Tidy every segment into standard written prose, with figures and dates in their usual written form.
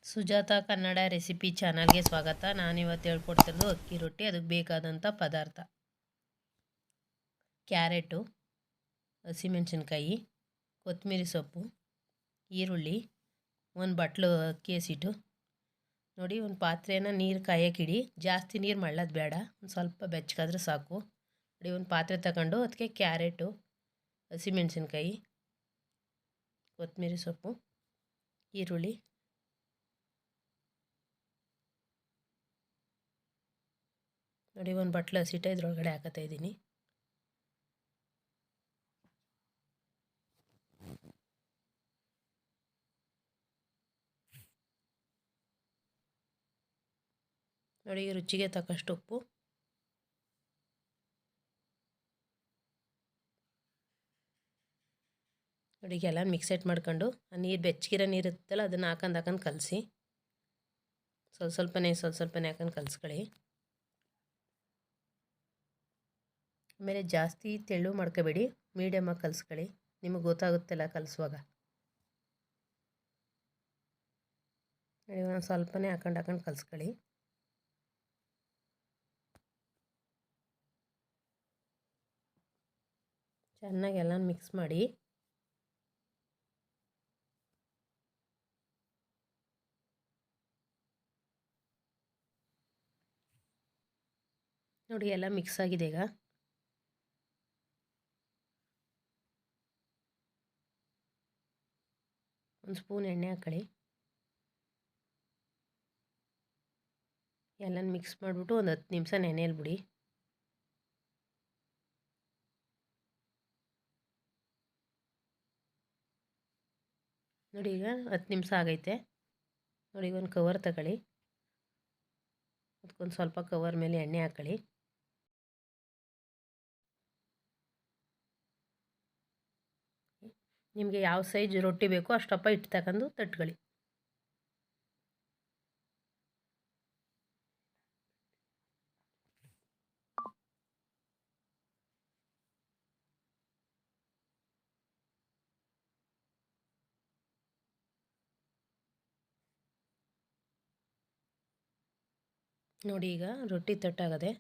Sujata Kannada recipe ಚಾನಲ್ಗೆ ಸ್ವಾಗತ. ನಾನಿವತ್ತು ಹೇಳ್ಕೊಡ್ತಿರೋದು ಅಕ್ಕಿ ರೊಟ್ಟಿ. ಅದಕ್ಕೆ ಬೇಕಾದಂಥ ಪದಾರ್ಥ: ಕ್ಯಾರೆಟು, ಹಸಿಮೆಣಸಿನ್ಕಾಯಿ, ಕೊತ್ತಂಬರಿ ಸೊಪ್ಪು, ಈರುಳ್ಳಿ, ಒಂದು ಬಟ್ಲು ಅಕ್ಕಿ ಹಸಿಟ್ಟು. ನೋಡಿ, ಒಂದು ಪಾತ್ರೆನ ನೀರು ಕಾಯಕ್ಕಿಡಿ. ಜಾಸ್ತಿ ನೀರು ಮಳ್ಳೋದು ಬೇಡ, ಒಂದು ಸ್ವಲ್ಪ ಬೆಚ್ಚಗಾದ್ರೆ ಸಾಕು. ನೋಡಿ, ಒಂದು ಪಾತ್ರೆ ತಗೊಂಡು ಅದಕ್ಕೆ ಕ್ಯಾರೆಟು, ಹಸಿಮೆಣಸಿನ್ಕಾಯಿ, ಕೊತ್ತಂಬರಿ ಸೊಪ್ಪು, ಈರುಳ್ಳಿ, ನೋಡಿ ಒಂದು ಬಟ್ಲು ಹಸಿಟ್ಟು ಇದ್ರೊಳಗಡೆ ಹಾಕತ್ತಾಯಿದ್ದೀನಿ. ನೋಡಿ, ರುಚಿಗೆ ತಕ್ಕಷ್ಟು ಉಪ್ಪು, ನೋಡಿ ಎಲ್ಲ ಮಿಕ್ಸೆಟ್ ಮಾಡ್ಕೊಂಡು ಆ ನೀರು ಬೆಚ್ಚಗಿರೋ ನೀರು ಇರುತ್ತಲ್ಲ ಅದನ್ನು ಹಾಕೊಂಡು ಕಲಸಿ ಸ್ವಲ್ಪನೇ ಹಾಕೊಂಡು ಕಲಿಸ್ಕೊಳ್ಳಿ. ಆಮೇಲೆ ಜಾಸ್ತಿ ತೆಳು ಮಾಡ್ಕೋಬೇಡಿ, ಮೀಡಿಯಮಾಗಿ ಕಲಿಸ್ಕೊಳ್ಳಿ. ನಿಮಗೆ ಗೊತ್ತಾಗುತ್ತೆಲ್ಲ ಕಲಿಸುವಾಗ. ನೋಡಿ, ಒಂದು ಸ್ವಲ್ಪನೇ ಹಾಕೊಂಡು ಕಲಿಸ್ಕೊಳ್ಳಿ. ಚೆನ್ನಾಗಿ ಎಲ್ಲ ಮಿಕ್ಸ್ ಮಾಡಿ. ನೋಡಿ, ಎಲ್ಲ ಮಿಕ್ಸ್ ಆಗಿದೆ. ಈಗ ಒಂದು ಸ್ಪೂನ್ ಎಣ್ಣೆ ಹಾಕೊಳ್ಳಿ. ಎಲ್ಲ ಮಿಕ್ಸ್ ಮಾಡಿಬಿಟ್ಟು ಒಂದು 10 ನಿಮಿಷ ನೆನೆಯಲ್ಲಿ ಬಿಡಿ. ನೋಡಿ, ಈಗ 10 ನಿಮಿಷ ಆಗೈತೆ. ನೋಡಿ, ಈಗ ಒಂದು ಕವರ್ ತಗೊಳ್ಳಿ. ಅದಕ್ಕೊಂದು ಸ್ವಲ್ಪ ಕವರ್ ಮೇಲೆ ಎಣ್ಣೆ ಹಾಕೊಳ್ಳಿ. ನಿಮಗೆ ಯಾವ ಸೈಜ್ ರೊಟ್ಟಿ ಬೇಕೋ ಅಷ್ಟಪ್ಪ ಇಟ್ಟು ತಗೊಂಡು ತಟ್ಕೊಳ್ಳಿ. ನೋಡಿ, ಈಗ ರೊಟ್ಟಿ ತಟ್ಟಾಗದೆ.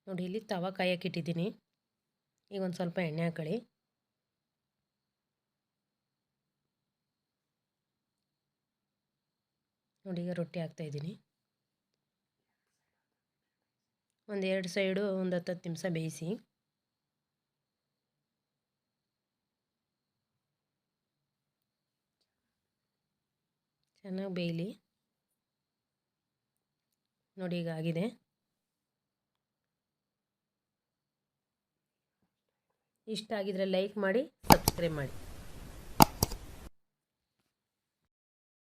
ನೋಡಿ, ಇಲ್ಲಿ ತವ ಕಾಯಕ್ಕಿಟ್ಟಿದ್ದೀನಿ. ಈಗ ಒಂದು ಸ್ವಲ್ಪ ಎಣ್ಣೆ ಹಾಕೊಳ್ಳಿ. ನೋಡಿ, ಈಗ ರೊಟ್ಟಿ ಹಾಕ್ತಾಯಿದ್ದೀನಿ. ಒಂದು 2 ಸೈಡು ಒಂದು 10 ನಿಮಿಷ ಬೇಯಿಸಿ. ಚೆನ್ನಾಗಿ ಬೇಯಲಿ. ನೋಡಿ, ಈಗ ಆಗಿದೆ. ಇಷ್ಟ ಆಗಿದ್ರೆ ಲೈಕ್ ಮಾಡಿ, ಸಬ್ಸ್ಕ್ರೈಬ್ ಮಾಡಿ.